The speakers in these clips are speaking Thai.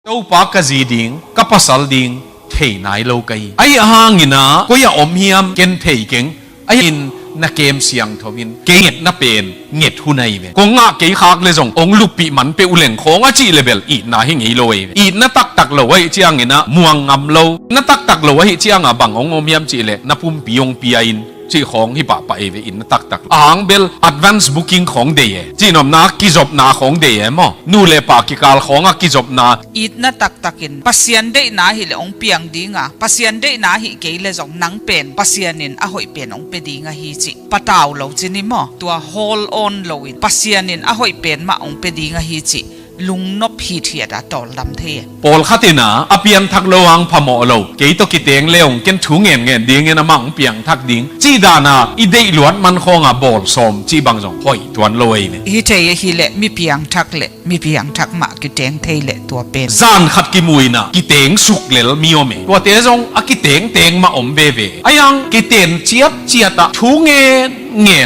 tàu pa ka gì ding ka pasal ding thei nai lo kai ai hangina ko ya om hiam ken thei keng ai in na kem siang thowin kenget na pen nget hunai ve ko nga ke khak le jong ong lupi man pe uleng khong a chi level i na hi ngei lo i na tak lo wai chiang ina muang ngam lo na tak lo wai chiang a bang ong om hiam chi le na pum piong pia in chi khong hi pa eve in tak ang bel advance booking khong de ye chi nom na ki job na khong de ye mo nu le pa ki kal khong a ki job na it na takin pasian de na hi le ong piang dinga pasian de na hi ke le jong nang pen pasianin a hoi pen ong pe dinga hi chi pataw lo chini mo tua hold on lo it pasianin a hoi pen ma ong pe dinga hi chi lung nop hi thia da tol dam the pol khatina apian thak lowang phamo lo ke to ki teng leong ken thu ngen ding en amang piang thak ding chi dana i dei luan man khonga bol som chi bang jong hoi tuan loi ne hi the hi le mi piang thak ma ki teng the le tua pen zan khat ki muina ki teng suk lel miome tua te jong a ki teng ma om be ve ayang ki ten chiata thu nge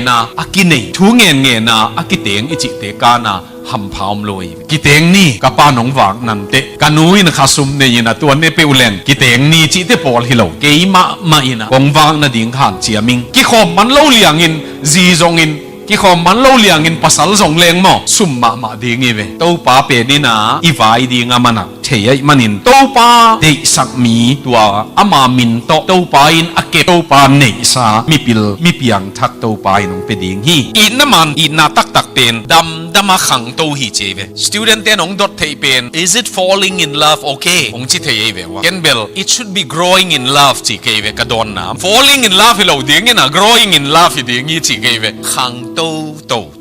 na a ki nei thu nge na a ki teng i chi te kana hầm phàm lôi ki teng ni ka pa nong wak nan te kanui na khasum ne ina tuan ne pe uleng ki teng ni chi te pol hi lo ke ma ina kong wang na ding khan chiaming ki khom man lo liang in zi zong in ki khom man lo liang in pasal zong leng mo sum ma ding i ve to pa pe ni na i vai ding amana thei manin to pa de sak mi tua ama min to pa in ake to pa nei sa mi piang thak to pa in pe ding hi in na man in na tak pen dama khang to hi cheve student ten ong dot thei pen is it falling in love okay ong chi thei ve wa ken bel it should be growing in love chi ke ve ka don na falling in love lo ding na growing in love hi ding hi chi ke ve khang to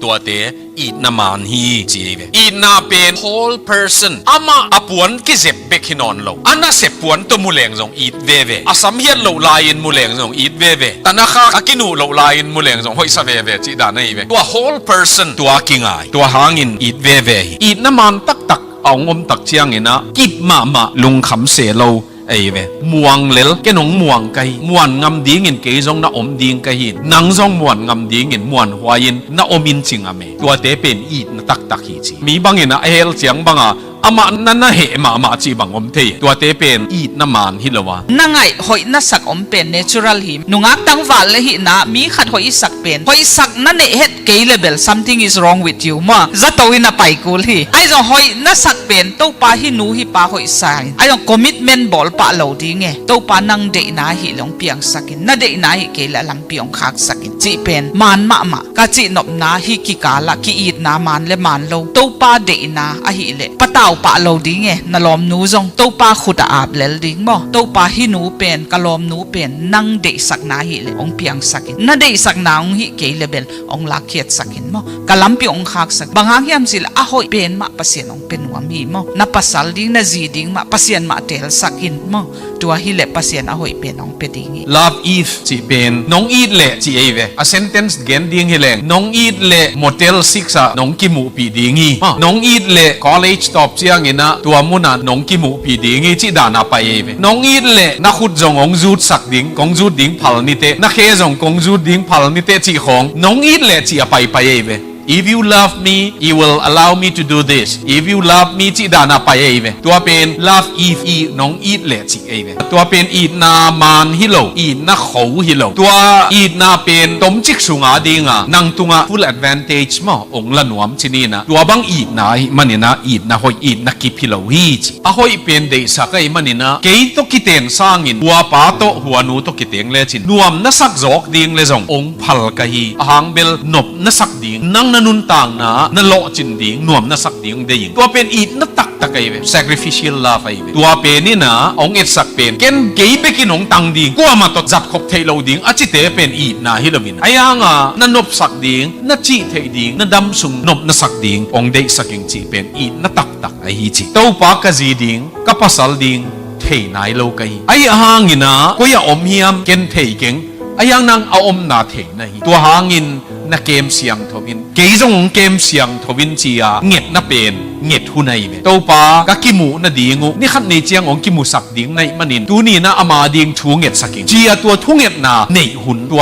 tua te i na man hi chi ve i na pen whole person ama apuan ki zep bek hinon lo ana se puan to muleng jong it ve asam hian lo lai in muleng jong it ve tanakha akinu lo lai in muleng jong hoi sa ve chi da nei ve tua whole person tua kingai tua hangin it ve it na man tak ong om tak chiang ina kip ma lung kham se lo ai ve muang lel ke nong muang kai muan ngam ding in ke jong na om ding kai hin nang jong muan ngam ding in muan huain na omin chingame tua te pen it na tak hi chi mi bangina hel chiang banga ama na he ma chi bang om the tua te pen it na man hi lowa nangai hoi na sak om pen natural hi nungak tang wal le hi na mi khat hoi sak pen hoi sak na ne het ke level something is wrong with you ma za to ina pai kul hi ai jong hoi na sak pen to pa hi nu hi pa hoi sai ai jong commitment bol pa lo ding e to pa nang de na hi long piang sakin na de na hi ke la lam piong khak sakin chi pen man ma ka chi nop na hi ki kala ki it na man le man lo to pa de na a hi le pata pa lo ding e na lom nu jong to pa khuta ap lel ding mo to pa hi nu pen kalom nu pen nang de sak na hi le ong piang sakin na de sak na ong hi ke level ong la khiat sakin mo kalam pi ong khak sak bangang hiam sil a hoi pen ma pasien ong pen wa mi mo na pasal ding na zi ding ma pasien ma tel sakin mo tua hi le pasien a hoi pen ong pe ding love if chi pen nong eat le chi ave a sentence gen ding hileng nong eat le motel 6 a nong ki mu pi dingi nong eat le college top chiang ina tua muna nong ki mu pi dingi chi dana pa ave nong eat le na khut jong ong zut sak ding kong zut ding phal ni te na khe jong kong zut ding phal ni te chi khong nong eat le chi apai pa ave if you love me you will allow me to do this if you love me chi dana pa ave tua pen love if e nong eat le chi ave tua pen eat na man hilo eat na khou hilo tua eat na pen tom chik sunga dinga nang tunga full advantage mo ong la nuam chini na tua bang eat na manina eat na hoi eat na kip hilo hi chi a hoi pen de sakai manina ke to kiten sangin tua pa to huanu to kiteng le chin nuam na sak jok ding le jong ong phal ka hi ahang bel nop na sak ding nang nun tang na lo chin ding nuam na sak ding de yin tua pen it na tak takai ve sacrificial love ai ve tua pen ni na ong et sak pen ken gei be kin ong tang ding ko ma to zap khop thei lo ding a chi te pen it na hilovin ayanga na nop sak ding na chi thei ding na dam sung nop na sak ding ong de saking chi pen it na tak ai hi chi to pa ka zi ding ka pasal ding thei nai lo kai ai hangina ko ya om hiam ken thei keng ayang nang a om na thei na hi tua hangin na kem siang thobin ke jong kem siang thobin chia nget na pen เง็ดหุนไอเวตัวปากะกิมูนาดีงูนี่ขัดในเจียงองกิมูสักดิ่งในมันินตูนี่นะอามาดิ่งทูเง็ดสักกิ่งเจียตัวทูเง็ดนาเนหุนตั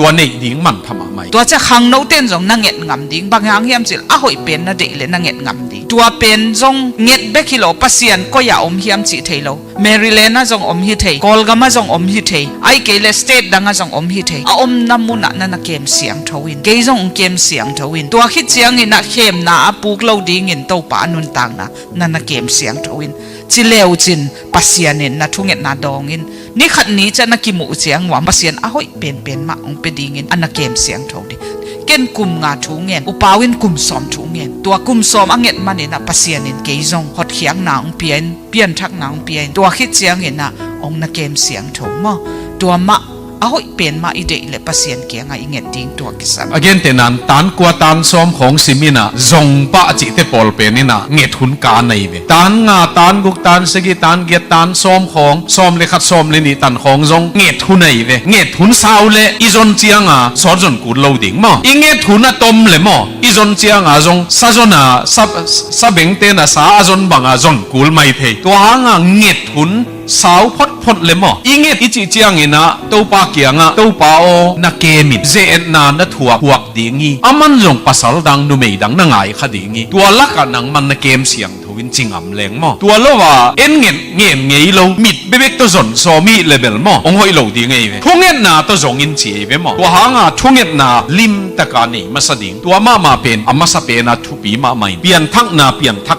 วเนดิ่งมันทำมาไม่ตัวจะขังโนเต้นจงนั่งเง็ดงำดิ่งบางอย่างเฮียมสิอ่ะหอยเป็นนะเด็กเลยนั่งเง็ดงำดิ่งตัวเป็นจงเง็ดเบกิโลปัสยันก็อย่าอมเฮียมสิเทโลเมริเลน่าจงอมฮิเทกอลกามาจงอมฮิเทไอเกเลสเตทดังจงอมฮิเทอมน้ำมุนะนั่นเกมเสียงทวินเกยจงเกมเสียงทวินตัวคิดเสียงอินะเข้มนะปูกเลาดิ่งอินโตปานุนตังนะนั่นเกมเสียงทวินจิเลวจินปัสยันอินนะทุ่งเง็ดนาดองอินนี่ขัดนี้จะนักกิมูเสียงหวังปัสยันอ่ะหอยเป็นมาองเป็นดิ่งอินอันนักเกมเสียงทวินเก่นกุมงาทูเงินอุปาวินกุมสอมทูเงินตัวกุมสอมอังเงินมันเนี่ยนะปัสยานินเกยจงหดเขียงนางเปลี่ยนทักนางเปลี่ยนตัวคิดเสียงเงินนะองนักเกมเสียงทูมอตัวมะเอาหอยเปลี่ยนมาอีเดเลยปัสยานเกียงไงเงินดิ้งตัวกิสันagain เตนันตันกว่าตันซ้อมของสิมินะจงปะจิตเตปอลเป็นนี่นะเง็ดหุนกาในเวตันงาตันกุกตันสกิตันเกียตันซ้อมของซ้อมเลยขัดซ้อมเลยนี่ตันของจงเง็ดหุนในเวเง็ดหุนสาวเลยอีจนเจียงอ่ะสอนจนกูโลดิ่งมั้งอีเง็ดหุนน่ะต้มเลยมั้งอีจนเจียงอ่ะจงซาจนอ่ะซาเบงเตน่ะซาจนบังอ่ะจนกูไม่เทตัวหางอ่ะเง็ดหุนสาวพดเลยมั้งอีเง็ดอีจีเจียงเงินะตัวปากเกียงอ่ะตัวปาโอนักเกมินเจนนานัทหัวดิ่งงี้อามันจงภาษาดังนุ่มดังนั่งไงขดิ่งงี้ตัวลักกันนังมันนักเกมเสียงวินจิงอำแรงมั้งตัวโลว่าเอ็นเงี้ยโลมิดเบ๊กตัวจนโซมีเลเวลมั้งองหอยโลดีไงเว้ทุ่งเงินนาตัวจงอินจีเว้มั้งตัวหางอ่ะทุ่งเงินนาลิมตะการนี่มาสดิ่งตัวมาเป็นอามาสเปนาทุปีมาไม่เปลี่ยนทัก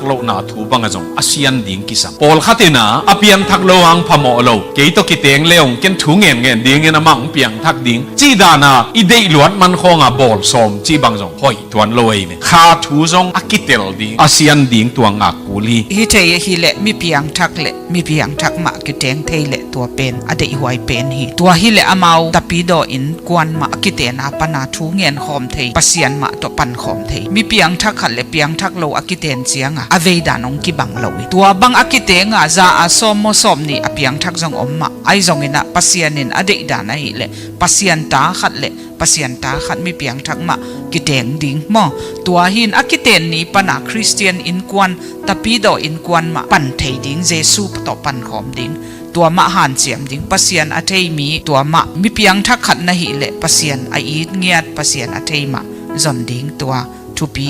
โลนาทูบังจงอาเซียนดิ่งกิสังปอลขัดนาเปลี่ยนทักโลหังพมอโลเกยตกิเตงเลวเกินทุ่งเงินดิ่งเงินมังเปลี่ยนทักดิ่งจีดานาอีเดย์ล้วนมันคงอ่ะบอลซอมจีบังจงหอยตัวนโลเว้ขาทูจงอากิเตลดิ่งอาเซียนดิ่งตัวงักกูลีฮิเทยฮิเลมีเพียงทักเลมีเพียงทักมากิเตงเทเลตัวเป็นอเดยหวยเป็นฮีตัวฮิเลอมาตะปีโดอินกวนมากิเตนาปนาทูเงียนหอมเทปัสยันมาตัวปันหอมเทมีเพียงทักขัดเลเพียงทักโลอกิเตนเจียงอ่ะอเวดานองกิบังโลตัวบังอกิเตงอ่ะจะอาสมสมนี่อเพียงทักจงอมมาไอจงอินะปัสยันินอเดยดานะฮิเลปัสยันตาขัดเลปัสยันตาขัดมีเพียงทักมากิเตงดิ่งมอตัวหินอกิเตนนี้ปนาคริสเตียนอินกวนตะปีโดอินกวนมาปันเทดิ่งเจสูปต่อปันหอมดิ่งตัวมะหันเจียมดิ่งปัสยันอเทมีตัวมะมีเพียงทักขัดนะฮิเลปัสยันไออีดเงียดปัสยันอเทมาจนดิ่งตัวทุปี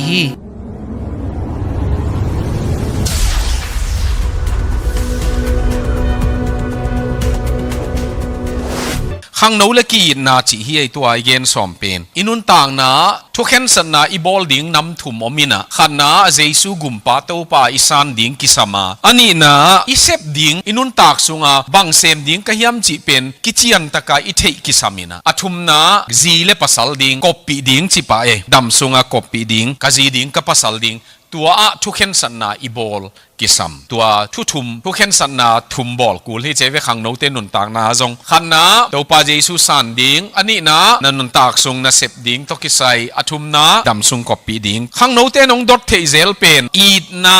ขังโนเลกีนาจีฮีไอตัวเย็นสอมเป็นอินุนต่างนาทุกเห็นสันนาอีบอลดิ่งนำถุมอมินะขันนาเจสูกุมปาโตปาอิสานดิ่งกิสมาอันนี้นาอิเซบดิ่งอินุนตากสุงาบังเซมดิ่งกะยามจีเป็นกิจิยันตะกาอิเทกิสามินะอัทุมนาจีเลปัสสัลดิ่งกบปีดิ่งจิปาดำสุงากบปีดิ่งกะจีดิ่งกะปัสสัลดิ่งตัวทุกเห็นสันนาอีบอลกิสัมตัวทุมทุกเห็นสันนาทุมบอลกูที่เจเวขังโนเตนุนตากนาจงขันนาตัวปาเจสุสันดิ่งอันนี้นานุนตากสุงนาเสพดิ่งตกิไซอัทุมนาดำสุงกบปีดิ่งขังโนเตนงดอทเทเซลเป็นอีดนา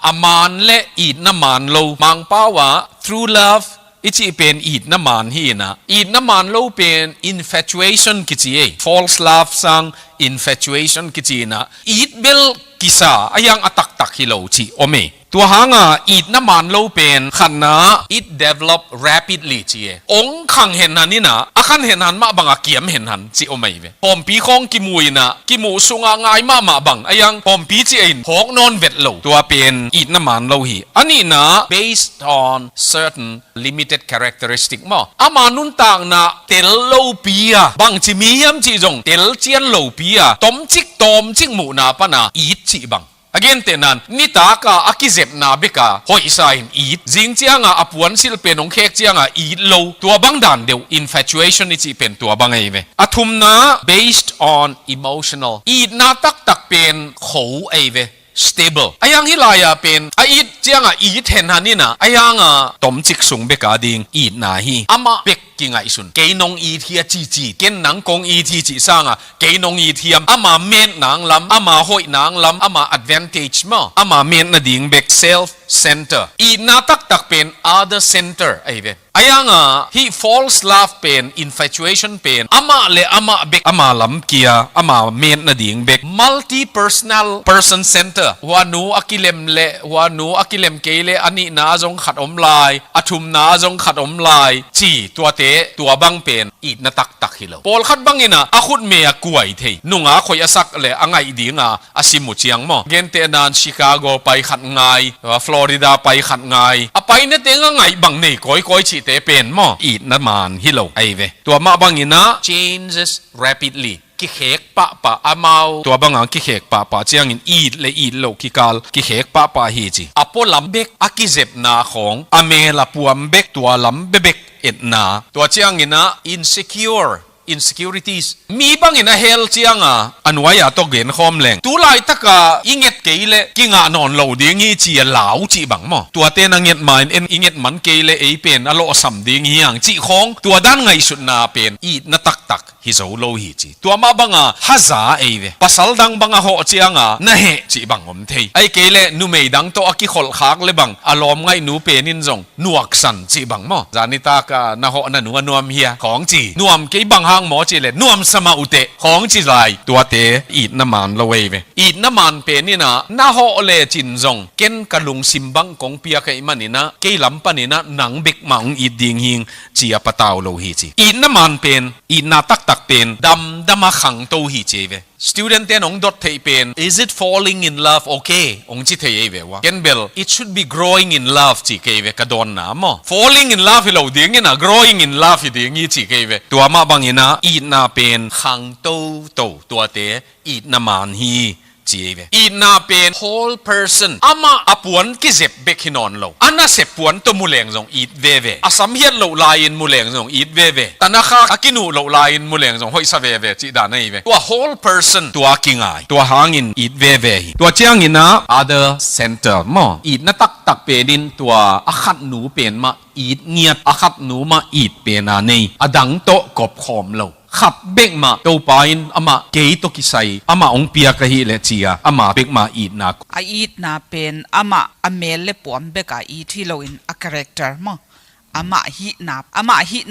อามานและอีดนามานโลมังป้าวะ through loveอิจิเป็นอีดน้ำมันฮีนะอีดน้ำมันโลเป็น infatuation กิจิfalse love สัง infatuation กิจินะอีดเบลกิสาอายังอตักฮิโลจิโอเมตัวหางอีดน้ำมันโลเป็นขันนะ it develop rapidly จีองขังเห็นหันนี่นะอาคันเห็นหันมาบังอาเกียมเห็นหันจิโอเมเวปอมปีของกิมุยนะกิมูสุงง่ายมาบังอายังปอมปีจีอินพกนอนเวทโลตัวเป็นอีดน้ำมันโลฮีอันนี้นะ based on certain limited characteristic มาอามานุนต่างนะเตลโลปีอะบางจิมียมจีจงเตลเจียนโลปีอะต้มจิกหมูนาปนาอีดจิบังagain tenan nitaka akizep na beka hoi sain eat jing chianga apuan sil penong khek chianga eat low tua bang dan deu infatuation ni chi pen tua bangai ve athum na based on emotional eat na tak pen khou ai ve stable ayang hilaya pen ait chianga eat hen hanina ayanga tom chik sung beka ding eat na hi ama bek kinga isun keinong eat hi chi ken nang kong eat hi chi sanga keinong eat hiam ama men nang lam ama hoi nang lam ama advantage mo ama men na ding bek self center eat na tak pen other center ai ve ayanga hi false love pen infatuation pen ama le ama bek ama lam kia ama men na ding bek multi personal person center wanu akilem le wanu akilem kele ani na jong khat om lai athum na jong khat om lai chi tua te tua bang pen i na tak tak hilo pol khat bangina akhut me akuai thei nunga khoi asak le angai dinga asimu chiang mo gente nan Chicago pai khat ngai Florida pai khat ngai apai na tenga ngai bang nei koi koi chi te pen mo i na man hilo ai ve tua ma bangina changes rapidly ki khek pa amau tua banga ki khek pa chiang in eat le eat lo ki kal ki khek pa hi chi apo lambek akizep na khong ame la puam bek tua lambek et na tua chiang ina insecurities mi bang ina hell chianga anwaya to gen khom leng tu lai taka inget keile kinga non lo ding hi chi lau chi bang mo tua te na nget main en inget man keile ei pen alo sam ding hiang chi khong tua dan ngai sut na pen i na tak hi zo lo hi chi tua ma banga haza ei ve pasal dang banga ho chianga na he chi bang om thei ai keile nu mei dang to aki khol khak le bang alom ngai nu penin jong nuak san chi bang mo janita ka na ho na nuam hia khong chi nuam ke bang hang mo chi le nuam sama ute khong chi lai tua te i na man lo wei ve i na man pe ni na ho le chin jong ken kalung simbang kong pia kai manina ke lam panina nang bek mang i ding hing chi a pataw lo hi chi i na man pen i na tak pen dama khang to hi che ve student ten ong dot thei pen is it falling in love okay ong chi thei ve wa ken bel it should be growing in love chi ke ve ka don na mo falling in love lo ding ina growing in love hi ding hi chi ke ve tua ma bangina i na pen khang to tua te i na man hi chi ve i na pen whole person ama apuan ki zep bek hinon lo ana se puan to muleng jong it ve asam hian lo lain muleng jong it ve tanakha akinu lo lain muleng jong hoi sa ve chi da nei ve tua whole person tua kingai tua hangin it ve tua chiang ina other center mo it na tak penin tua akhat nu pen ma it ngiat akhat nu ma it pen a nei adang to kop khom lo khap bek ma to pain ama ke to kisai ama ong pia ka hi le chia ama bek ma eat na a eat na pen ama amel le pom beka i thilo in a character mo ama hi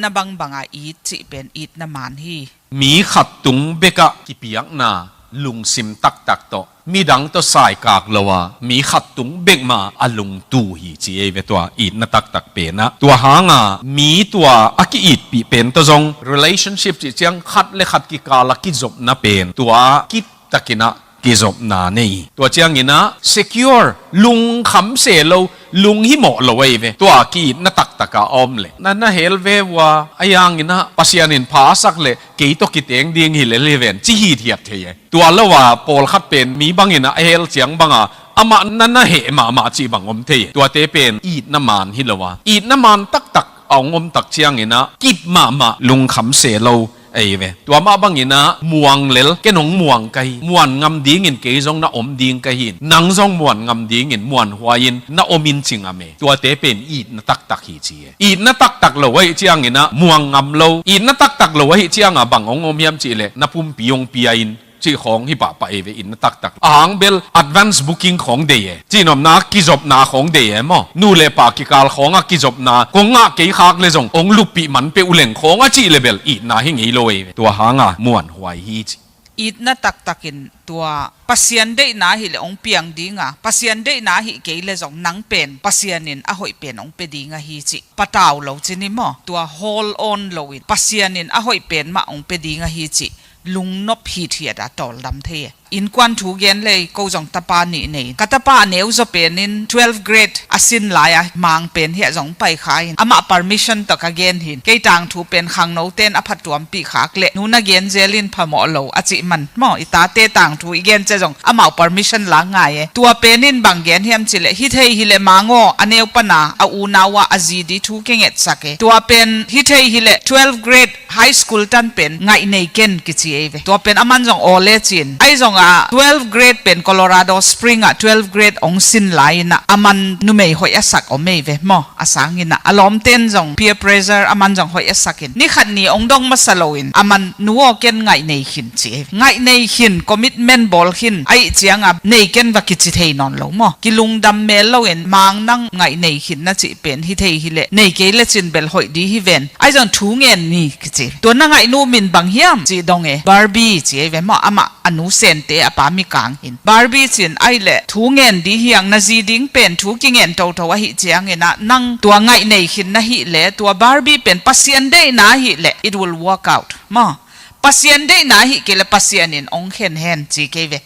na banga eat chi pen eat na man hi mi khat tung beka ki piak na lung sim tak to mi dang to sai kak lawa mi khat tung bek ma alung tu hi chi e ve to eat na tak pe na tua hanga mi tua aki eat pi pen to jong relationship chi chiang khat le khat ki kala ki job na pen tua ki takina ki job na nei tua chiang ina secure lung kham se lo lung hi mo lo we ve tua ki na taka om le na hel ve wa ayang ina pasianin pha sak le ke to ki teng ding hi le leven chi hi thiat the tua lawa pol khat pen mi bangina hel chiang banga ama na he ma chi bang om the tua te pen i na man hi lawa i na man tak ong om tak chiang ina kip ma lung kham se lo ai ve tua ma bangina muang lel kenong muang kai muan ngam ding in ke jong na om ding kai hin nang jong muan ngam ding in muan huain na omin chinga me tua te pen i na tak hi chi i na tak lo wai chiang ina muang ngam lo i na tak lo wai chiang a bang ong om hiam chi le na pum piong piain chi khong hi pa e ve in tak ang bel advance booking khong de ye chi nom na ki job na khong de ye mo nu le pa ki kal khong a ki job na konga ke khak le jong ong lupi man pe uleng khong a chi level i na hi ngei lo e tua hanga muan huai hi chi it na takin tua pasian de na hi le ong piang dinga pasian de na hi ke le jong nang pen pasianin a hoi pen ong pe dinga hi chi pataw lo chini mo tua hold on lo in pasianin a hoi pen ma ong pe dinga hi chi lung nop hi thia da tol dam the in kwan thu gen le ko jong tapa ni nei katapa neu zo penin 12 grade asin laya mang pen he jong pai khai ama permission to ka gen hin ke tang thu pen khang no ten aphat tuam pi khak le nu na gen zelin phamo lo achi man mo ita te tang thu igen che jong ama permission la nga ye tua penin bang gen hiam chile hi thei hi le mango aneu pana a u nawa azidi thu kenget sake tua pen hi thei hi le 12 grade high school tan pen ngai nei ken ki chi eve tua pen aman jong ole chin ai jong 12 grade pen Colorado Spring 12 grade ong sin lai na aman numei hoi asak omei ve mo asangin na alom ten jong peer pressure aman jong hoi asakin ni khat ni ong dong masaloin aman nuo ken ngai nei hin chi ngai nei hin commitment bol hin ai chianga nei ken va ki chi thei non lo mo kilung dam mel lo en mang nang ngai nei hin na chi pen hi thei hi le nei ke le chin bel hoi di hi ven ai jong thu ngen ni ki chi to na ngai nu min bang hiam chi dong e Barbie chi ve mo ama anu sen te apa mi kang hin Barbie chin ai le thu ngen di hiang na ji ding pen thu ki ngen to to wa hi chiang ena nang tua ngai nei hin na hi le tua Barbie pen pasien de na hi le it will work out mo pasien de na hi ke le pasien in ong khen hen chi ke ve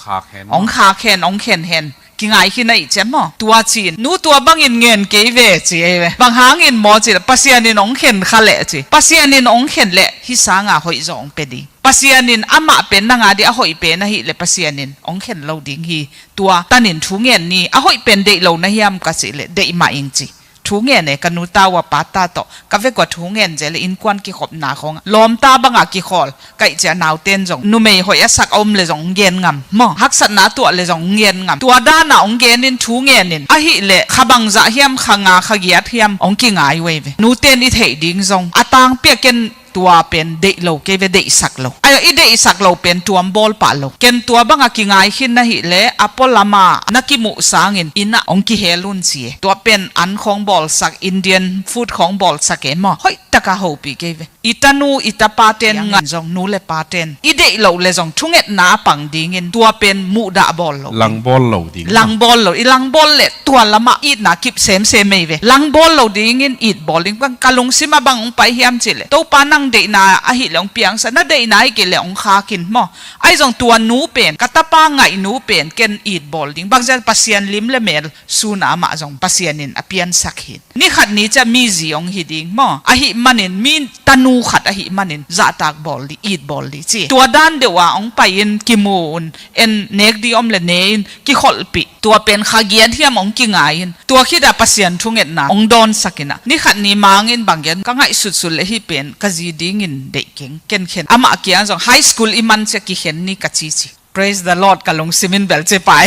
ong kha khen ong khen hen ki ngai hi nai chem mo tua chin nu tua bang in ngen ke ve chi ve bang hang in mo chi pasien in ong khen kha le chi pasien in ong khen le hi sanga hoi zong pe di pasianin ama pen na nga di a hoi pe na hi le pasianin ong khen lo ding hi tua tanin thu ngen ni a hoi pen de lo na hiam ka chi le de ma ing chi thu ngen ne kanu ta wa pa ta to ka ve ko thu ngen je le in kwan ki khop na khong lom ta banga ki khol kai cha naw ten jong nu mei hoi asak om le jong gen ngam mo hak sat na to le jong ngen ngam tua da na ong gen in thu ngen nin a hi le khabang za hiam khanga khagiat hiam ong ki ngai we ve nu ten i thei ding jong atang pe ken tua pen de lo ke ve de sak lo ay i de sak lo pen tuam bol pa lo ken tua banga ki ngai hin na hi le apolama nakimu sangin ina ong ki helun chi tua pen an khong bol sak Indian food khong bol sak e mo hoi taka ho pi ke ve itanu itapa ten nga jong nu le pa ten i de lo le jong thunget na pang ding in tua pen mu da bol lo lang bol lo ding lang bol lo i lang bol le tua lama i na kip sem se mei ve lang bol lo ding in it bowling bang kalung sima bang ong pai hiam chile to pa nang de na a hi long piang sa na de na ke le ong kha kin mo ai jong tua nu pen katapa ngai nu pen ken it bowling bang jan pasian lim le mel su na ma jong pasianin apian sakhin ni khat ni cha mi zi ong hi ding mo a hi manin min tanu khat a hi manin za tak bol li it bol li chi tua dan de wa ong pai in kimun en nek di om le nein ki khol pi tua pen khagian hiam ong ki ngai in tua khida pasian thunget na ong don sakina ni khat ni mangin banggen ka ngai sut sul le hi pen ka ji ding in de king ken khen ama kian jong high school iman che ki khen ni ka chi chi praise the lord kalong simin bel che pai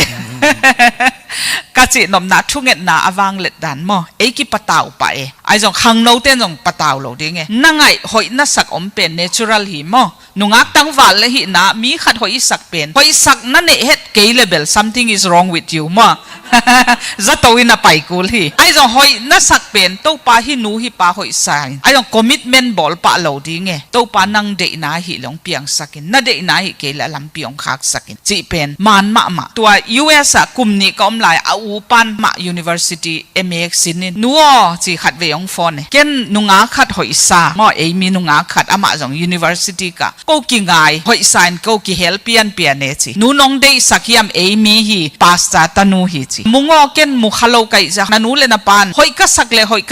ka chi nom na thunget na awang let dan mo e ki pataw pa e ai jong khang no ten jong pataw lo ding e na ngai hoi na sak om pen natural hi mo nungak tang wal le hi na mi khat hoi sak pen hoi sak na ne het ke level something is wrong with you mo za to ina pai kul hi ai jong hoi na sak pen to pa hi nu hi pa hoi sai ai jong commitment bol pa lo ding e to pa nang de na hi long piang sakin na de na hi ke la lam piong khak sakin chi pen man ma tua US a kum ni kom lai a u pan ma university MX sinin nuo chi khat ve ong phone ken nunga khat hoi sa mo e mi nunga khat ama jong university ka ko ki ngai hoi sign ko ki help pian ne chi nu nong de sakiam e mi hi pasta tanu hi chi mungo ken mu khalo kai ja nanu le na pan hoi ka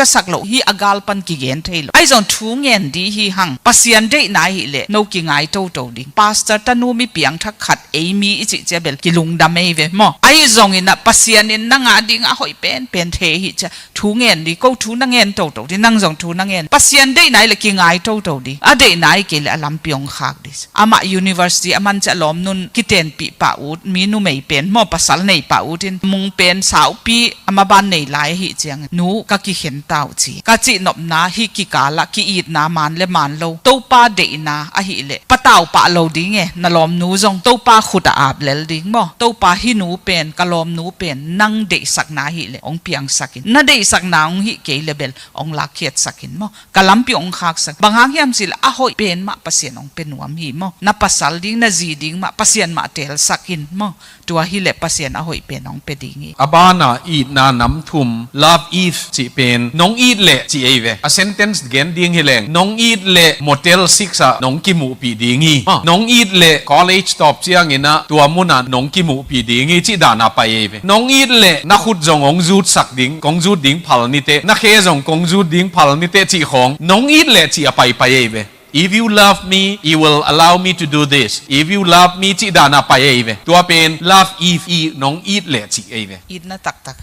sak lo hi agal pan ki gen thailo ai jong thu ngen di hi hang pasian de na hi le no ki ngai to ding pastor tanu mi piang thak khat e mi ichi chebel ki lung da me ve mo ai jong ina pasian in nanga ding a hoi pen the hi cha thu ngen di ko thu na ngen to di nang jong thu na ngen pasian de nai le ki ngai to di a de nai ke le alam piong khak dis ama university aman cha lom nun kiten pi pa ut mi nu mei pen mo pasal nei pa utin mung pen sau pi ama ban nei lai hi chiang nu ka ki hen tau chi ka chi nop na hi ki kala ki it na man le man lo to pa de na a hi le pataw pa lo ding e na lom nu jong to pa khuta ap lel ding mo to pa hi nu pen kalom nu pen nang de sak na hi le ong piang sakin na de sak na ong hi ke level ong la khiat sakin mo kalam pi ong khak sak bangang hiam sil a hoi pen ma pasien ong penuam hi mo na pasal ding na zi ding ma pasien ma tel sakin mo tua hi le pasien a hoi pen ong pe ding abana eat na nam thum love if chi pen nong eat le chi ave a sentence gen ding hileng nong eat le motel 6 a nong ki mu pi dingi nong eat le college top chiang ina tua muna nong ki mu pi dingi chi dana pa ave nong eat le na khut jong ong zut sak ding kong zut ding phal ni te na khe jong kong zut ding phal ni te chi khong nong eat le chi apai pa ave if you love me you will allow me to do this if you love me จิดานาไปเอเวตัวเป็น love if อีน้องอีดแหละจิเอเว อีดนะตักตัก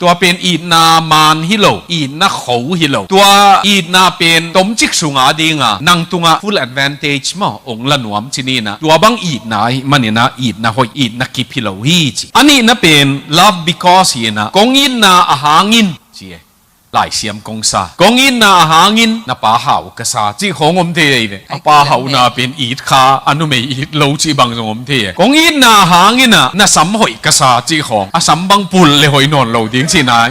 ตัวเป็นอีดนามานฮิโลอีดนาเขาฮิโลตัวอีดนาเป็นตมจิกสุงาดีงานังตุงา full advantage มาองละหนวมจินีนะตัวบังอีดนามันเนี่ยนะอีดนาหอยอีดนากิพิโลฮีจิอันนี้นะเป็น love because เฮนะกงอินนาอาหางินจิหลายเสียมกงซากงอินนาหางินนาป่าหาวกษาจีของอมเทยเวป่าหาวนาเป็นอีดคาอนุเมอีดโลจีบังจงอมเทยกงอินนาหางินนาสัมหอยกษาจีของสัมบังปุลเลยหอยนอนโลดิ้งสินาย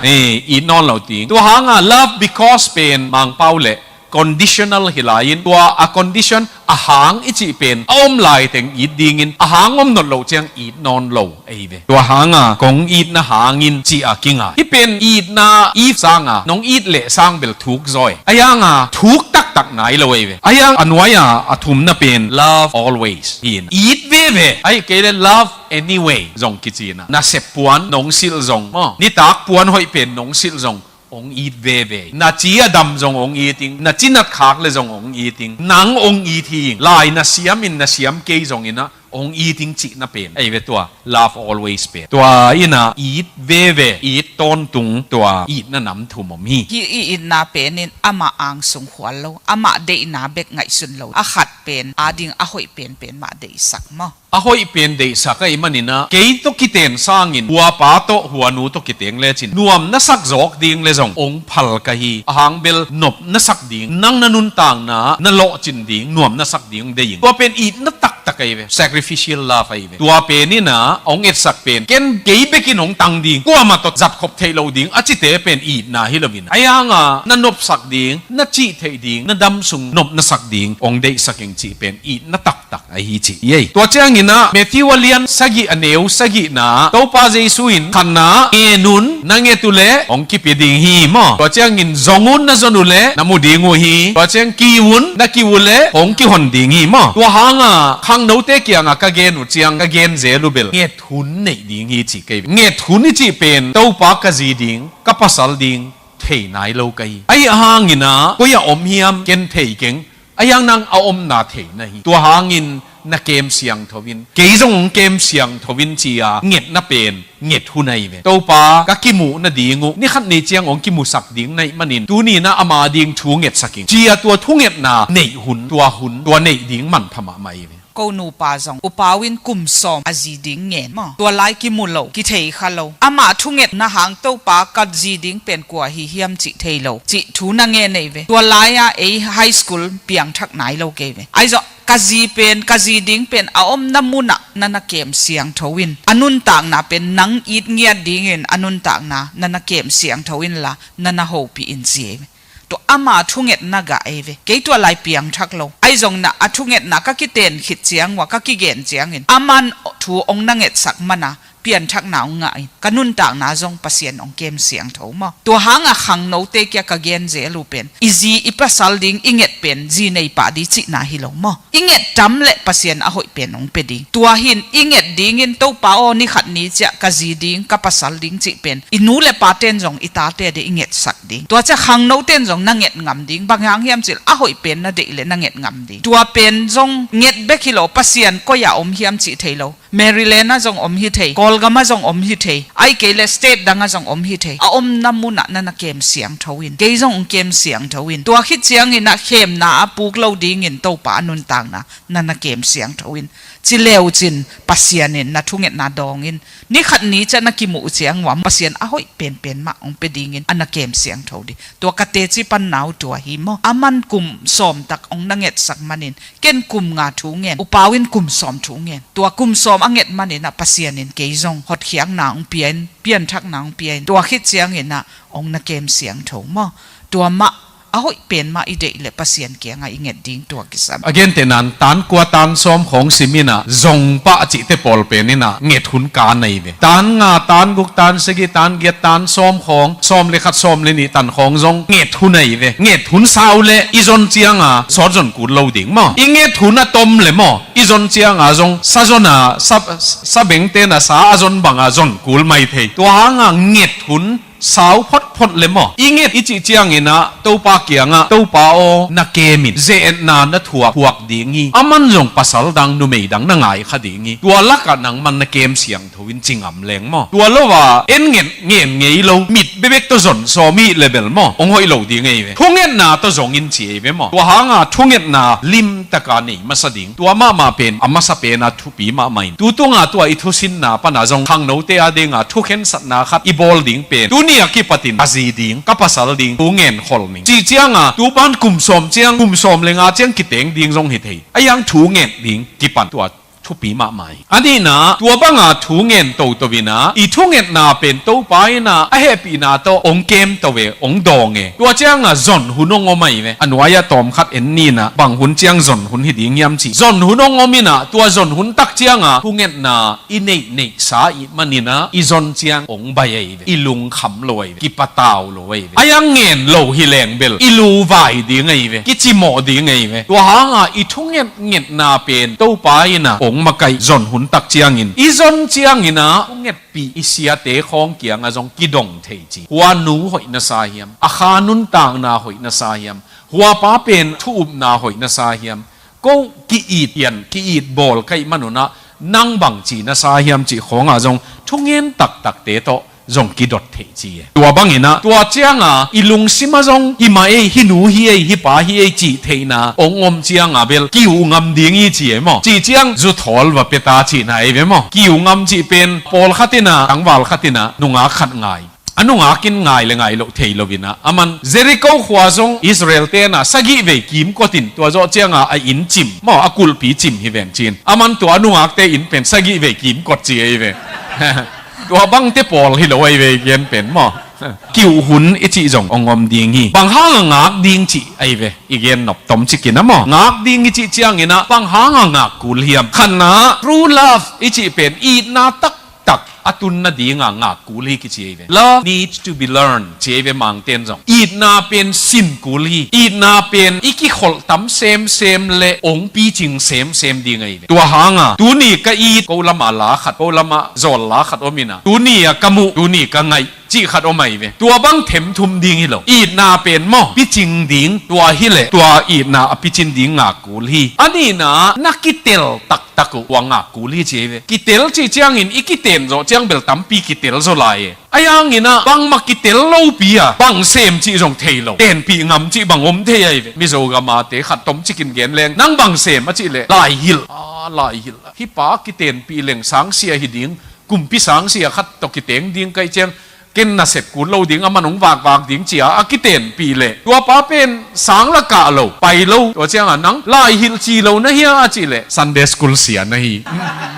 อีดนอนโลดิ้งตัวหางlove because เป็นมังเป้าเละconditional ฮิลายินตัวa condition อาหางอิจิเป็นอมลายแต่งอีดดิ่งอาหางอมนอนโลเจียงอีดนอนโลเอเวตัวหางกงอีดนะหางินจีอากิงที่เป็นอีดนาอีฟสางน้องอีดเละสางเบลทุกซอยอายังทุกตักไหนโลเอเวอายังอันวายอาทุมนะเป็น love always อีดเวเวไอเกล love anyway จงกิจีนะเสพปวนน้องซิลจงนี่ตักปวนหอยเป็นน้องซิลจงองอีดเวเวนาจีอดำจงองอีติงนาจีนัดขากเลยจงองอีติงนางองอีทิงลายนาเสียมินนาเสียมเกยจงอินะองอีติงจีน่าเป็นไอเวตัว love always เป็นตัวอินะอีดเวเวอีดต้นตุงตัวอีดน่ะนำถุมมีฮีอีดนาเป็นนินอามาอังสงขวัญโลอามาเดนาเบกไงสุนโลอาขัดเป็นอาดิงอาหอยเป็นมาเดสักมั้งอาหอยเป็นเดสักไอมันนี่นะเกยตุกิเตนสร้างอินหัวป้าโตหัวนูตุกิเตงเลจินนวมนัสักจอกดิ่งเลจงองพัลกะฮีหางเบลนบนัสักดิ่งนังนันุนต่างนะนโลจินดิ่งนวมนัสักดิ่งเดยิงตัวเป็นอีดนัตักตะไกเว sacrificial love ไอเวตัวเป็นนี่นะองเอ็ดสักเป็นเกนเกยเบกินองตังดิ่งกัวมาตดจับขบเทโลดิ่งอาจิเตเป็นอีดนะฮิลวินไอยังนันนบสักดิ่งนัจิเทดิ่งนัดำสุงนบนัสักดิ่งองเดสักยังจีเป็นอีดนัตักไอฮิจิเย่ตัวเจ้างินะเมทิวเลียนสกิอเนวสกินะตัวปาเจสุอินขันนะเอนุนนังเอตุเลองกิปิดิงฮีมอตัวเจ้างินจงุนนะจนุเลนามุดิงูฮีตัวเจ้ากีวุนนักิวุเลองกิฮอนดิงฮีมอตัวหางขังโนเตกียงกะเกนุเจียงกะเกนเจลูเบลเงทุนในดิงฮีจิเกเงทุนจิเป็นตัวปากะจีดิงกะปัสลดิงเทนายโลกัยไอหางงินะก็อย่าอมเฮียมเกนเทเก่งไอยังนางเอาอมนาเทนะฮีตัวหางินนักเกมเสียงทวินเกยจงเกมเสียงทวินจีอาเงียดน่ะเป็นเงียดหุนไอเวตัวปากะกิมูน่ะดีงูนี่ขันในเจียงองกิมูสักดิ่งในมันินตัวนี้นะอามาดิ่งทูเงียดสักกิ่งจีอาตัวทูเงียดน่ะในหุนตัวในดิ่งมันพม่าไม่เวกูนูปาจงอุปาวินกุมสอมอาจีดิงเงินมั้งตัวไลกิมุโลกิเทยขโลอามาทุเงตนะหางตัวปากัดจีดิงเป็นกว่าฮิเฮียมจิเทยโลจิทูนังเงินเอเวตัวไลไอไฮสคูลเปียงทักไหนโลเกเวไอจะกะจีเป็นกะจีดิ่งเป็นอาอมน้ำมุนะนันนักเกมเสียงทวินอนุนต่างนะเป็นนังอีดเงียดดิ่งเงินอนุนต่างนะนันนักเกมเสียงทวินละนันนักโฮปีอินเซียตัวอามาทุเงตนักเอเวเกยตัวไลเปียงทักโลไอจงนะทุเงตนักกิเตนขิดเสียงว่ากิเกนเสียงเงินอามันทูองนังเงตสักมันนะเปลี่ยนทักหนาวง่ายกันุนต่างนาจงเปเสียนองเกมเสียงถูมาตัวหางขังโนเตกยกเกนเจลูเป็นอีจีอีปัสสัลดิงอิงเงตเป็นจีในป่าดิจินาฮิโลมาอิงเงตจำเละเปเสียนอหอยเป็นองเป็ดิงตัวหินอิงเงตดิงินตัวป่าโอนี่ขัดนี้จะกะจีดิงกับปัสสัลดิงจิเป็นอินูเละป่าเต้นจงอิตาเตเดอิงเงตสักดิงตัวจะขังโนเต้นจงนั่งเงตงำดิงบางอย่างเฮียมจิอหอยเป็นนะเดเลนั่งเงตงำดิงตัวเป็นจงเงตเบกิโลเปเสียนก็อย่าอมเฮียมจิเทโลเมริเลน่าจงอมฮิเทกอลกามาจงอมฮิเทไอเกเลสเตทดังจงอมฮิเทอมน้ำมุนะนั่นเกมเสียงทวินเกยจงเกมเสียงทวินตัวคิดเสียงอินะเข้มนาปูกเล่าดีเงินโตป่านุนต่างนะนั่นเกมเสียงทวินจิเลวจินปัสเซียนินนาทุเงินนาดองอินนี่ขัดนี้จะนักกิมูเสียงว่าปัสเซียนอ้อยเป็นมาองเป็ดีเงินอันเกมเสียงทวินตัวกเตจิปันนาวตัวหิมอามันกุมสอมตักองนังเงตสักมันินเก่นกุมงาทุเงินอุปาวินกุมสอมทุเงินตัวกุมสอมอังเงตมันนะปัสเซียนินเกยจงหดเขียงนางเปลี่ยนทักนางเปลี่ยนตัวคิดเสียงเห็นนะองนักเกมเสียงถูมาตัวมะอ้อยเป็นมาอีเดเลปัสเซียนเกียงไอเงดดิ้งตัวกิสัม again แต่นั้นตานกว่าตานซ้อมของสิมินะจงปะจิเตปอลเป็นนี่นะเงดหุนกาในเวตานงาตานกุกตานสกิตานเกียตานซ้อมของซ้อมเลขัดซ้อมเลนี่ตันของจงเงดหุนในเวเงดหุนสาวเลอีจนเจียงสอดจนกูเลวดิ่งมั้งอีเงดหุนต้มเลยมั้งอีจนเจียงจงซาจนซาเบงเตนะซาจนบังจนกูไม่เทตัวหางเงดหุน สาวพดพดเลยมั้งอิงเงอิจิเจียงอินะตัวปาเกียงะตัวปาโอนักเกมินเจนนานะถั่วพวกดีงี้อามันจงภาษาดังนุ่มดังนั่งไงคดีงี้ตัวลักกันนังมันนักเกมเสียงทวินจริงอ่ำแรงมั้งตัวละว่าเอ็นเงี้ยเงี้ยเงี้ยเรามิดเบ๊กตัวจนโซมีเลเวลมั้งองค์หอยเราดีงี้เว้ยทุ่งเงี้ยนาตัวจงอินเจียเว้ยมั้งตัวหางะทุ่งเงี้ยนาลิมตะการนี่มาสดิ่งตัวมาเป็นอามาสเปนะทุปีมาไม่ตัวงะตัวอิทุสินนาปนาจงทางโนเตอเดงะทุกเห็นสัตนาครับอีบอลดิ่งเป็นตัวนี้กิปตินอาซีดิ่งกับภาษาดิ่งตัวเงี้ยขอลนิ่งจีเจียงะตัวบ้านกุมสมเจียงกุมสมเลงะเจียงกิเตงดิ่งจงเฮไอ้ยังถูเงี้ยดิ่งกิปันตัวทุปีมาไม่อันนี้นะตัวบังอาถูเงินตัววินะอีทุเงินนาเป็นตัวไปนะไอเฮปีนาตัวองเกมตัวเวองดองเงตัวเจ้างอ่ะจนหุ่นงอไม่เวอันวายตอมขัดเอ็นนี่นะบางหุ่นเจ้างจนหุ่นหิดิ้งยำจีจนหุ่นงอมินะตัวจนหุ่นตักเจ้างอ่ะทุเงินนาอีเนเนสาอีมันนี่นะอีจนเจ้างองใบเวอีลุงขำลอยกิปะตาวลอยเวไอยังเงินโลหิแรงเบลอีลูวายดิ้งไงเวกิจิโมดิ้งไงเวตัวหางอ่ะอีทุเงินนาเป็นตัวไปนะองมาไกจนหุ่นตักเจียงอินอีจนเจียงอินะเงียบปีอิเสียเตะของเกียงอาจงกิดงเทจีหัวนูหอยนาซาเฮียมอาคานุนต่างนาหอยนาซาเฮียมหัวป้าเป็นทูบนาหอยนาซาเฮียมก็กีอีดยันกีอีดบอลใครมนุนะนั่งบังจีนาซาเฮียมจีของอาจงทุกเงินตักเตะโตจงกิดดเทจีตัวบังอินะตัวเจียงอ่ะอีลุงซิมาจงอีมาฮินูฮิป้าจีเทนะองอมเจียงอ่ะเบลกิวงำดิ้งอีจีมั้งจีเจียงจุดทอลว่าเปตาจีไหนเว้มั้งกิวงำจีเป็นปอลขัดตินะตังวาลขัดตินะนุงอาขัดง่ายอันนุงอากินง่ายเลยง่ายโลเทโลวินะอามันเจริโกขวาจงอิสราเอลเตนะสกิเวกิมกตินตัวโจเจียงอ่ะไออินจิมมั้งอากุลปีจิมฮิเวนจีนอามันตัวนุงอาเตอินเป็นสกิเวกิมกดจีเอเวตัวบังเตปอลฮิโลไอเวเกียนเป็นมั้งกิวหุ่นอิจิจงองอมดิ้งฮีบางห้างงักดิ้งจีไอเวอีเกียนนบตมจิกินนะมั้งงักดิ้งอิจิเจียงอินะบางห้างงักกุลเฮียมขันนะรู้ลาฟอิจิเป็นอีนาตักอตุนนาดีงากูลีกิเจเว Love needs to be learned เจเวมังเตนจงอีนาเป็นสินกูลีอีนาเป็นอีกิขลตั้มเซมเลองปีจิงเซมดีไงตัวหางอ่ะตัวนี้ก็อีกูละมาลาขัดกูละมาจอลลาขัดอมินะตัวนี้กะมุตัวนี้ก็ไงจีขัดอไม่เวตัวบังเข็มทุมดิ้งฮิโลอีนาเป็นหม้อปิจิงดิ้งตัวฮิเลตัวอีนาปิจิงดิ้งงากูลีอันนี้นะนักกิเตลตักวางกูลีเจเวกิเตลจีเจียงอินอีกิเตนโจเจียงเบลตัมปีกิเตลโซไลไอ้ยังอินะบางมากิเตลโลปีอะบางเซมจีจงเทโลเต็นปีงำจีบางอมเทยเวมิโซกามาเตขัดต้มจิกินเกนเลงนั่งบางเซมมาจีเลลายฮิลฮิปากิเตนปีเลงสังเสียฮิดิ้งกุมปีสังเสียขัดตกิเตงดิ้งไกเจียงกินน่ะเสร็จกูโลดิ้งอามันงวากดิ้งเจียอากิเตนปีเล่ตัวป้าเป็นสังละกะโลไปโลตัวเจียงอ่ะนังลายฮิลจีโลนะเฮียอาจิเล่ซันเดย์สกูลเสียนะฮี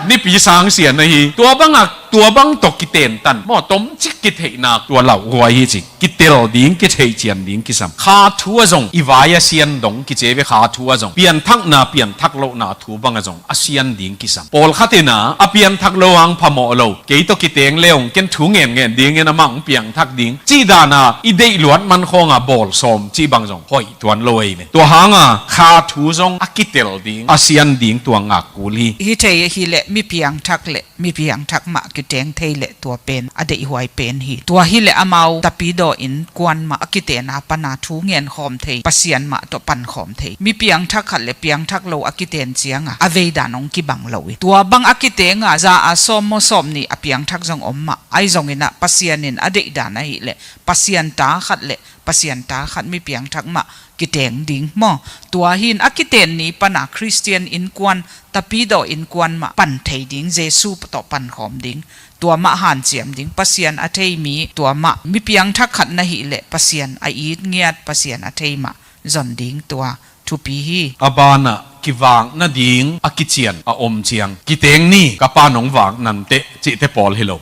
นี่ปีสังเสียนะฮีตัวบังตกกิเตนตันมอต้มจิกกิเทนาตัวเหล่าหัวฮีจิกิเตลดิ้งกิเทเจียนดิ้งกิสัมขาทัวจงอีวายเซียนดงกิเจเวขาทัวจงเปลี่ยนทักนาเปลี่ยนทักโลนาทัวบังจงอาเซียนดิ้งกิสัมปอลขัดนาอเปลี่ยนทักโลหังพมอโลเกยตกิเตงเลวเกนถูเงินดิ้งเงินมังเปลี่ยนทักดิ้งจีดานาอีเดลวนมันคงบอลสมจีบังจงหอยตัวลอยเลยตัวหางขาทัวจงอากิเตลดิ้งอาเซียนดิ้งตัวงักกูลีฮิเทยฮิเลมีเพียงทักเลมีเพียงทักมากิเตงเทเลตัวเป็นอเดหวยเป็นฮีตัวฮิเลอเมาตะปีโดอินกวนมากิเตนาปนาทูเงียนขอมเทปเสียนมาตัวปันขอมเทมีเพียงทักขัดเลเพียงทักโลอกิเตนเจียงอเวดานงกิบังโลตัวบังอกิเตงจาอาสมโมสมนี่อเพียงทักจงอมมาไอจงอินะปเสียนินอเดดานฮิเลปเสียนตาขัดเลปเสียนตาขัดมีเพียงทักมากิเตงดิ้งมอตัวหินอกิเตนนี้ปนาคริสเตียนอินกวนตะปีโดอินกวนมาปันเทดิ้งเจซูปต่อปันขอมดิ้งตัวมะหันเจียมดิ้งปเสียนอเทมีตัวมะมีเพียงทักขัดนะฮิเลปเสียนไออีดเงียดปเสียนอเทมาจอนดิ้งตัวทุปีฮีอบานะกิวางนาดิ้งอากิเจียนอาอมเจียงกิเตงนี่กับป้าหนองวางนันเตจิเตปอลฮิโล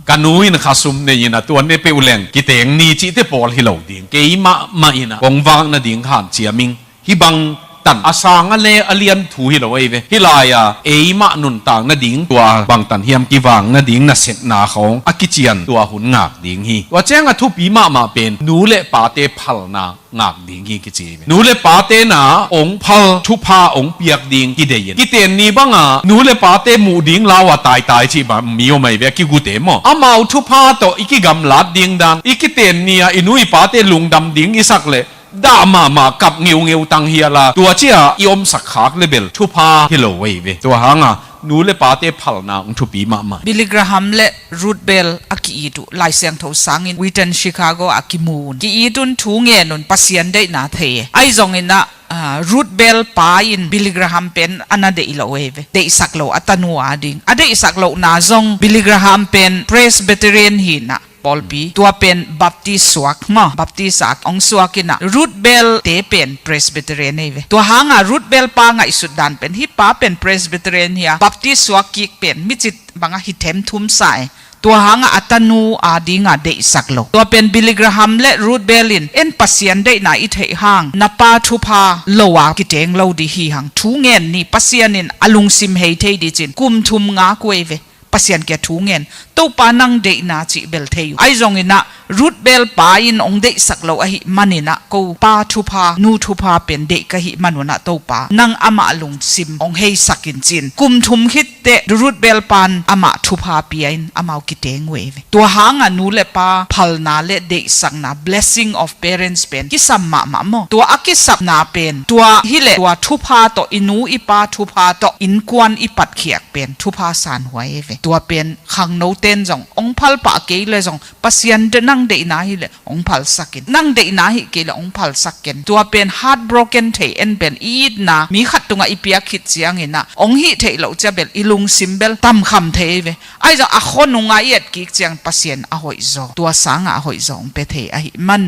กันนุ้ยนะข้าซุมเนี่ยนะตัวนี้เปอุเลงกิเตงนี่จิเตปอลฮิโลดิ้งเกยมะอินะกงวางนาดิ้งหันเจียมิงฮิบังต ตันอาสางเลอเลียนถูฮิโลเอเวฮิลายาเอมานุนต่างนาดิ่งตัวบางตันเฮียมกีวังนาดิ่งนาเสตนาของอากิจิยันตัวหุ่นงากดิ่งฮีว่าแจ้งทุปีมาเป็นนูเลปาเตพัลนางากดิ่งฮีกิจินูเลปาเตนาองพัลทุพาองเปียกดิ่งกิเดียนกิเตนนี้บ้างนูเลปาเตมูดิ่งลาวตายจีบมีโอไม่เวกิกูเตมอามาทุพาโตอีกิกำลัดดิ่งดันอีกิเตนนี้อินุยปาเตลุงดำดิ่งอิสักเลด่ามากับเงียวตังเฮียละตัวเจ้ายอมสักขากเลเบลทุพาฮิโลเวเวตัวหางนูเลปาเตพัลนาทุปีมาบิลลิกราฮัมเลรูทเบลอากิอีตุไลเซียงทสังอินวิตันชิคาโกอากิมูนกิอีตุนทูเงนุนปัสยันได้นาเทไอจงอินะรูทเบลปาอินบิลลิกราฮัมเป็นอันนั้นเดอิโลเวเวเดอิสักโลอัตโนอาดิงอันเดอิสักโลนาจงบิลลิกราฮัมเป็นเพรสเบเตเรียนหินะปอลปีตัวเป็นบัพติสวกมาบัพติสักองสวกินะรูทเบลเตเป็นเพรสเบเตเรียนเวตัวหางรูทเบลปางไอสุดดันเป็นฮิปาเป็นเพรสเบเตเรียนเฮียบัพติสวกิกเป็นมิจิตบางฮิเทมทุมสายตัวหางอัตนูอาดิงาเดสักโลตัวเป็นบิลลิกราฮัมและรูทเบลินเอ็นปัสยันได้นาอิเทหางนปาทุพาโลวากิเตงโลดีฮีหังทูเงินนี่ปัสยันินอลุงซิมเฮเทดิจินกุมทุมงากวยเวปัสยันแกทูเงินตัวปานังเดนาจิเบลเทยไอจงอินะรูทเบลปาอินองเดสักโลอหิมันินะกูปาทุพานูทุพาเป็นเดกะหิมันุนะตัวปานังอามาลุงซิมองเฮสักินจินกุมทุมฮิตเตรูทเบลปานอามาทุพาเปียนอามากิเตงเวตัวหางนูเลปาพัลนาเลเดสักนา blessing of parents เป็นกิสัมมาโมตัวอากิสับนาเป็นตัวฮิเลตัวทุพาโตอินูอิปาทุพาโตอินกวนอิปัดเขียกเป็นทุพาสานหวยเวตัวเป็นขังโนเตนจงองพัลปะเกเลจงปัสยันเดนังเดนาฮิเลองพัลสักินนังเดนาฮิเกเลองพัลสักินตัวเป็น heartbroken เทเอ็นเป็นอีดนามีขัดตุงอีเปียคิดเสียงเงินะองฮิเทเลจะเบลอิลุงซิมเบลตั้มคำเทเวไอจะอโคนุงไอเอ็ดกิกเจียงปัสยันอหอยโซตัวสังอหอยโซองเปเทอหิมัน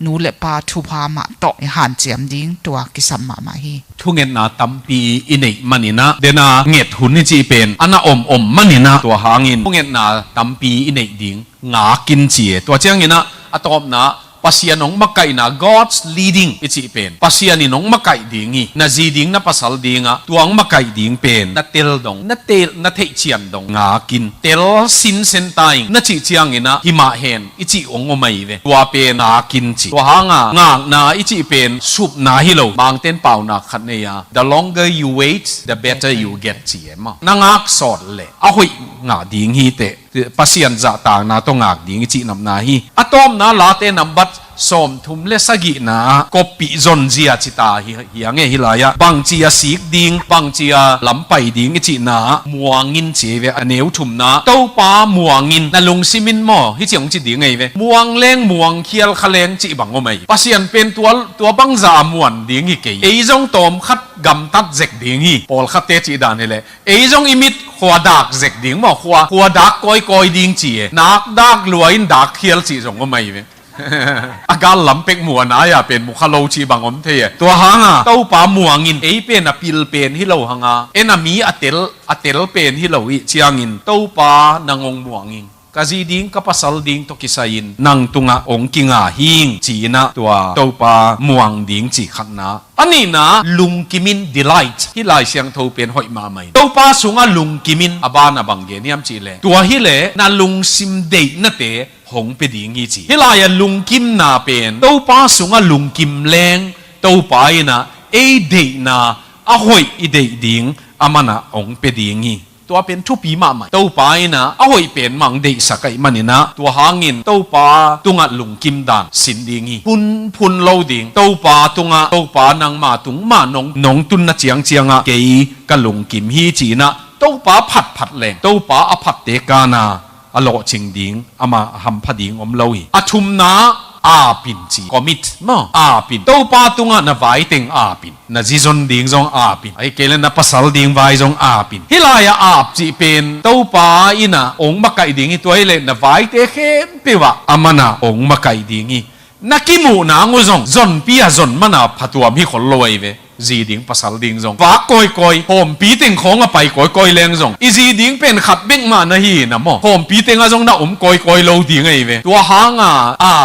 นูเลปาทุพามาโตหันเจียมดิ้งตัวกิสัมมาฮีทุเงินนาตัมปีอินเอกมันินะเดนาเงียดหุ่นนี่จีเป็นอันน่ะอมมันินะตัวหางินทุเงินนาตัมปีอินเอกดิ้งงากินเจียตัวเจียงงินะอะตอมนะpasien nong makai na God's leading ichi pen pasien ni nong makai dingi na ziding na pasal dinga tuang makai ding pen na tel dong na thei chian dong nga kin tel sin sen tai na chi chiang ina hima hen ichi ongomai ve tua pen na kin chi tua hanga nga na ichi pen sup na hilo bang ten pau na khat ne ya the longer you wait the better you get chi ma na ngak sot le a hoi nga ding hi te pasien za ta na to ngak ding chi nam na hi atom na la te number som thum le sagi na kopi zon zia chita hiange hilaya bangchia sik ding bangchia lampai ding chi na muangin cheve aneu thum na topa muangin na lungsimin mo hi chiang chi ding ei ve muang leng muang khial khaleng chi bangomai pasian pen tua bangza muan ding hi ke ei jong tom khat gam tat zek ding hi pol khat te chi dan hele ei jong imit khwa dak zek ding mo khwa dak koi ding chi nak dak luain dak khial chi jong omai veอาการลำเป็กมัวนะอย่าเป็นมุขโลชีบางอมเทตัวหางเต้าป่ามัวงินเป็นอปิลเป็นฮิโลหางมีอเตลเป็นฮิโลวิเชียงินเต้าป่านางงมัวงินกะจีดิ้งกับปัสสลดิ้งตกิสัยนนางตุงะองกิงาหิงจีนะตัวเต้าป่ามัวดิ้งจีขันนะอันนี้นะลุงกิมินดีไลท์ฮิไลเสียงโทเป็นหอยมาใหม่เต้าป่าสุงะลุงกิมินอบานาบังเกนียมจีเลตัวฮิเลนะลุงซิมเดย์นะเตหงไปดีงี้จีฮิลายลุงกิมนาเป็นเต้าป้าสุงลุงกิมแรงเต้าป้ายนะเอเดนะอะหอยอีเดดิงอามานะองไปดีงี้ตัวเป็นทุปีมาใหม่เต้าป้ายนะอะหอยเป็นมังเดสักไอมันนี่นะตัวหางินเต้าป้าตุงลุงกิมดานสินดีงี้พุนโลดิงเต้าป้าตุงเต้าป้านางมาตุงมานงตุนนะเจียงอะเกยกะลุงกิมฮีจีนะเต้าป้าผัดแรงเต้าป้าอผัดเตกานาอโลจิงดิงอามาหัมพดิงอมลอยอาทุมนาอาปินจีคอมิตมาอาปินเต้าป้าตุงะนาไวติงอาปินนาจิซอนดิงจงอาปินไอเกลนาปัสสัลดิงไวจงอาปินฮิลายาอาบจีเป็นเต้าป้าอินะองมาไกดิงตัวเอเลนาไวเตเข้มเปวะอามานาองมาไกดิงนักกิมูนางุซงจนปียจนมานาพัตัวมีคนรวยเว จีดิ้งภาษาดิ้งจงฟ้าก้อยก้อยโฮมปีเต็งของไปก้อยก้อยแรงจงอีจีดิ้งเป็นขัดเบ่งมานะฮีนะโมโฮมปีเต็งจงนะก้อยก้อยโลดิ้งไอ้เวตัวหาง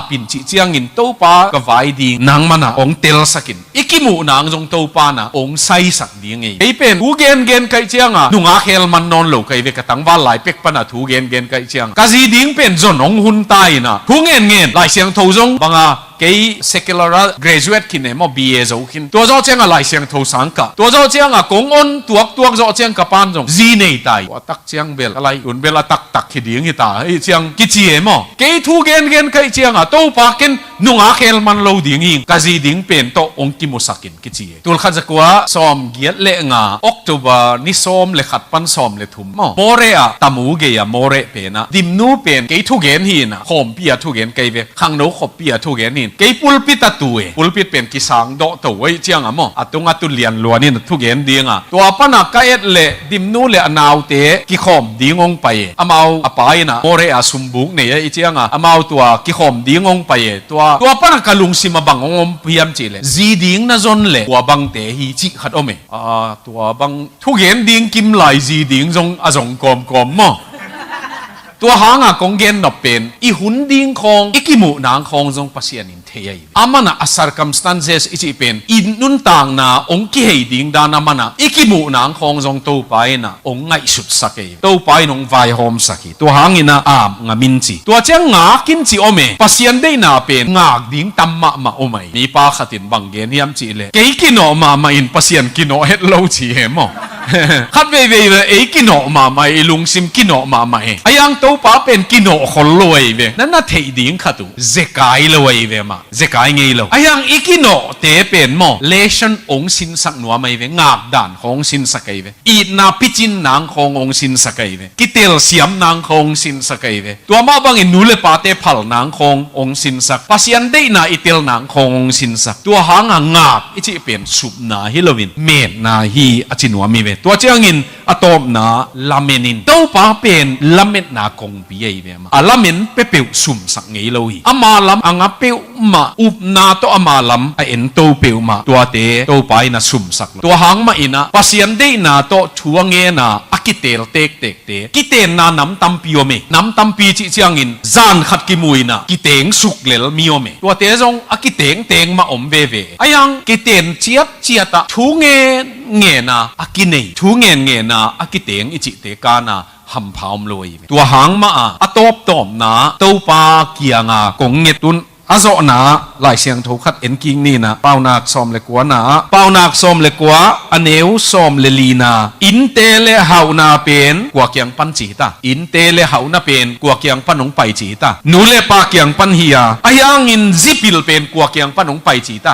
ปินจิเจียงอินโตปากะไว้ดิ้งนางมันองเตลสักินอีกิมูนางจงโตปานะองไซสักดิ้งไอ้เป็นทูเกนเกนไก่เจียงนุ่งอาเขลมันนอนโลไก่เวกตังว่าหลายเป็กปนะทูเกนเกนไก่เจียงกะจีดิ้งเป็นจนองหุนตายนะทูเงินหลายเสียงทูจงบังsecular graduate คินเนี่ยมอ BA จงคินตัวเจ้าเจ้าหลายเสียงทูสังกะตัวเจ้าเจ้ากงอนตัวเจ้าเจ้ากับปานจงจีเนยตายว่าตักเจ้าเบลอะไรอุ่นเบลตักขีดิ้งฮิตาไอ้เจ้ากิจเอ๋มอทูเกนไก่เจ้าตัวปากินนุ่งอาเขลมันโลดิ้งหิงกะจีดิ้งเป็นโตองกิมุสักินกิจเอ๋ตัวขัดจะกว่าซ้อมเกียรติเลงาOctober นี่ซ้อมเลขัดปันซ้อมเลทุ่มมอโมเระตามูเกียโมเระเป็นนะดิมนูเป็นทูเกนหินะโฮมปียทูเกนไก่เวขังโนขบปียทูเกนหินpulpit atuwe pulpit pen kisang do to wei chiang amo atunga tu lian luanin thu gen dinga to apana ka et le dimnu le anaw te ki khom dingong pai amau apai na more asumbuk ne ai chianga amau tua ki khom dingong pai to apana kalung sima bangong piam chi le zi ding na zon le wa bang te hi chi khat ome to bang thu gen ding kim lai zi ding jong azong kom moตัวหางกงเกนนบเป็นอีหุนดิ้งคองอีกิมูนางคองจงปัสยานินเทียอามันน่ะ circumstances อีจีเป็นอินนุนต่างน่ะองค์กิเฮดิ้งดานามันน่ะอีกิมูนางคองจงตัวไปน่ะองค์ไงสุดสักเอตัวไปนงไวโฮมสักตัวหางอินะงามินจีตัวเจ้างากินจีโอเมปัสยานได้น่ะเป็นงากดิ้งตัมมาโอเมมีป้าขัดินบังเกนยามจีเลยเกยกินอมาอินปัสยานกินอเฮ็ดโลจีเหมอขัดเว่ยเอกินอมาไอลุงซิมกินอมาไอยังตัวป้าเป็นกินอคนรวยเวนั่นน่ะเทดิ้งขัดตัวเจกายรวยเวมาเจกายไงเราไอยังอีกินอเตเป็นมอเลชันองสินสักหนัวไม่เวงากด่านของสินสักไอเวอีนาพิจินนางขององสินสักไอเวกิเตลเสียมนางของสินสักไอเวตัวมาบังอินูเลปาเตพัลนางขององสินสักปัสยันได้นาอิเตลนางขององสินสักตัวหางงากอิจิเป็นสุบนาฮิโลวินเมดนาฮีอจินัวมีเวตัวเจ้างินอตอมนาลาเมนินตัวป้าเป็นลาเมนนากงปีเอเวมาลาเมนเปเปิวสุมสักไงโลฮีอามาลัมอ่างเปิวมาอุบนาตัวอามาลัมไอเอ็นตัวเปิวมาตัวเตตัวไปน่ะสุมสักตัวหางมาอินะปัสยันได้นาตัวทัวเงนาอากิเตลเตกกิเตนนาน้ำตัมปิโอเมน้ำตัมปีจิเจียงอินจานขัดกิมุยนะกิเตงสุกเลลมิโอเมตัวเตจงอากิเตงมาอมเวไอยังกิเตนเจียตะทูเงนาอากิเนทูเงนาอากิเตงอิจิเตกานาหัมพาวมลอยตัวหางมาอะตอบตอมนาตัวปาเกียงากงเงตุนอาโซนาหลายเสียงทุกขัดเอ็นกิงนี่นะเป้านักซอมเลกัวนาเป้านักซอมเลกัวอเนวซอมเลลีนาอินเตเลหาวนาเป็นกว่าเกียงปันจีตาอินเตเลหาวนาเป็นกว่าเกียงปันงไปจีตานูเลปาเกียงปันเฮียอายังอินซิปิลเป็นกว่าเกียงปันงไปจีตา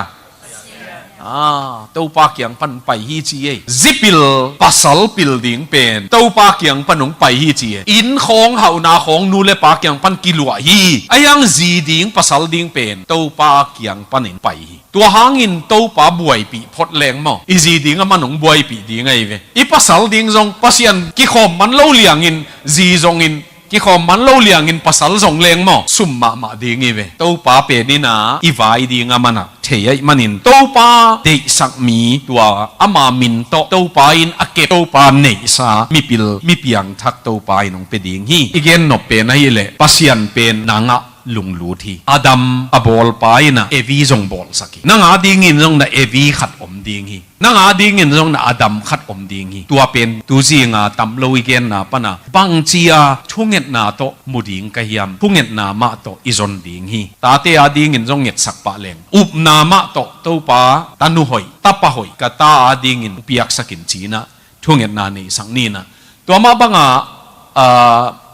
ตัวปากยังปันไปฮีจีเอซิปิลปัสลปิลดิ้งเป็นตัวปากยังปันงไปฮีจีเออินของเฮานาของนูเลปากยังปันกิลวะฮีอายังจีดิ้งปัสลดิ้งเป็นตัวปากยังปันงไปฮีตัวหางินตัวปาบวยปีพดแรงมั้งอีจีดิ้งมันงบวยปีดิ้งไงเวอีปัสลดิ้งจงปัสยันกิขมมันเล่าเลียงอินจีจงอินกิขอมันเล่าเลียงอินปัสสาวะส่งแรงมั้งสุมมาดีงี้เว้ตัวป้าเป็นนี่นะอีวายดีงามันอะเทียมันอินตัวป้าเด็กสักมีตัวอามามินโตตัวป้าอินอาเกตัวป้าเนสามีปิลมีเปียงทักตัวป้าอินงเป็นดีงี้อีเกนนบเป็นไอ้เละปัสยันเป็นนางะลุงลูทีอาดัมอบอลไปนะเอวีจงบอลสักนางอาดิงินจงนะเอวีขัดอมดิงินางอาดิงินจงนะอาดัมขัดอมดิงิตัวเป็นตัวจีงาตัมโลวิเกนนะปะนะบางจีอาทุ่งเงินนาโตมุดิงกะยามทุ่งเงินนามาโตอิจนดิงิตาเตอาดิงินจงเงินสักปะเลงอุบนามาโตตัวปาตันุหอยตับปะหอยกะตาอาดิงินเปียกสักินจีนะทุ่งเงินนานี่สังนี่นะตัวมาบัง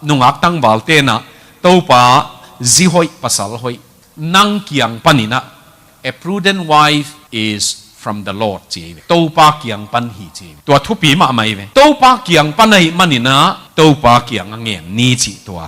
นุงักตั้งบาลเตนะตัวปาzihoi pasal hoi nang kiang panina a prudent wife is from the Lord ji to pa kiang pan hi ji to thu pi ma mai ve to pa kiang pan ai manina to pa kiang ngen ni chi to